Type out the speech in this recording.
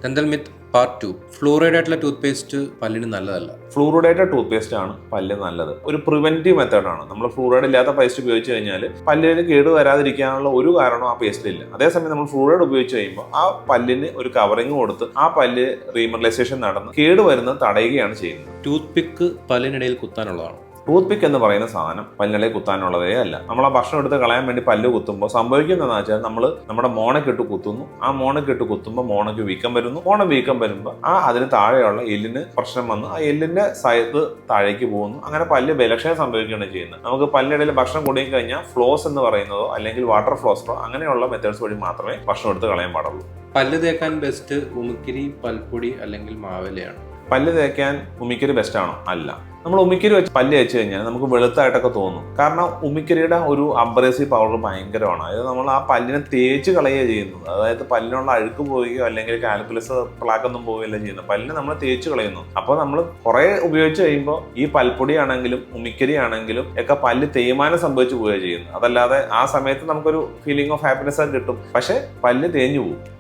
Dental myth part 2. Fluoride ആയിട്ടുള്ള tooth paste പല്ലിന് നല്ലതല്ല. ഫ്ലൂറിഡേറ്റഡ് ടൂത്ത് പേസ്റ്റ് ആണ് പല്ല് നല്ലത്. ഒരു പ്രിവെന്റീവ് മെത്തേഡാണ്. നമ്മൾ ഫ്ലൂറൈഡ് ഇല്ലാത്ത പേസ്റ്റ് ഉപയോഗിച്ച് കഴിഞ്ഞാൽ പല്ലിന് കേട് വരാതിരിക്കാനുള്ള ഒരു കാരണവും ആ പേസ്റ്റിലില്ല. അതേസമയം നമ്മൾ ഫ്ലൂറൈഡ് ഉപയോഗിച്ച് കഴിയുമ്പോൾ ആ പല്ലിന് ഒരു കവറിങ് കൊടുത്ത് ആ പല്ല് റീമിനറലൈസേഷൻ നടന്ന് കേട് വരുന്നത് തടയുകയാണ് ചെയ്യുന്നത്. ടൂത്ത് പിക്ക് പല്ലിനിടയിൽ കുത്താനുള്ളതാണ്. ടൂത്ത് പിക്ക് എന്ന് പറയുന്ന സാധനം പല്ലിനെ കുത്താനുള്ളതേ അല്ല. നമ്മൾ ആ ഭക്ഷണം എടുത്ത് കളയാൻ വേണ്ടി പല്ല് കുത്തുമ്പോൾ സംഭവിക്കുന്നതെന്ന് വെച്ചാൽ നമ്മൾ നമ്മുടെ മോണക്കിട്ട് കുത്തുന്നു. ആ മോണക്കിട്ട് കുത്തുമ്പോൾ മോണയ്ക്ക് വീക്കം വരുന്നു. വീക്കം വരുമ്പോൾ അതിന് താഴെയുള്ള എല്ലിന് പ്രശ്നം വന്ന് ആ എല്ലിന്റെ സൈഡ് താഴേക്ക് പോകുന്നു. അങ്ങനെ പല്ല് ബലക്ഷയം സംഭവിക്കുകയാണ് ചെയ്യുന്നത്. നമുക്ക് പല്ലിനിടയിൽ ഭക്ഷണം കൊടുക്കി കഴിഞ്ഞാൽ ഫ്ലോസ് എന്ന് പറയുന്നതോ അല്ലെങ്കിൽ വാട്ടർ ഫ്ലോസ്റ്ററോ അങ്ങനെയുള്ള മെത്തേഡ്സ് വഴി മാത്രമേ ഭക്ഷണം എടുത്ത് കളയാൻ പാടുള്ളൂ. പല്ല് തേക്കാൻ ബെസ്റ്റ് ഉമിക്കിരി, പൽപ്പൊടി അല്ലെങ്കിൽ മാവിലയാണ്. പല്ല് തേക്കാൻ ഉമിക്കരി ബെസ്റ്റ് ആണോ? അല്ല. നമ്മൾ ഉമിക്കരി വെച്ച് പല്ല് തേച്ച് കഴിഞ്ഞാൽ നമുക്ക് വെളുത്തായിട്ടൊക്കെ തോന്നും. കാരണം ഉമിക്കരിയുടെ ഒരു അബ്രേസീവ് പവർ ഭയങ്കരമാണ്. അതായത് നമ്മൾ ആ പല്ലിനെ തേച്ച് കളയുകയാണ് ചെയ്യുന്നത്. അതായത് പല്ലിനുള്ള അഴുക്ക് പോവുകയോ അല്ലെങ്കിൽ കാൽക്കുലസ് പ്ലാക്കൊന്നും പോവുകയല്ല ചെയ്യുന്നത്. പല്ലിനെ നമ്മൾ തേച്ച് കളയുന്നു. അപ്പോൾ നമ്മൾ കുറെ ഉപയോഗിച്ച് കഴിയുമ്പോൾ ഈ പൽപ്പൊടി ആണെങ്കിലും ഉമിക്കരി ആണെങ്കിലും ഒക്കെ പല്ല് തേയ്മാനം സംഭവിച്ചു പോവുകയാണ് ചെയ്യുന്നത്. അതല്ലാതെ ആ സമയത്ത് നമുക്കൊരു ഫീലിംഗ് ഓഫ് ഹാപ്പിനെസ് ഒക്കെ കിട്ടും. പക്ഷെ പല്ല് തേഞ്ഞു പോകും.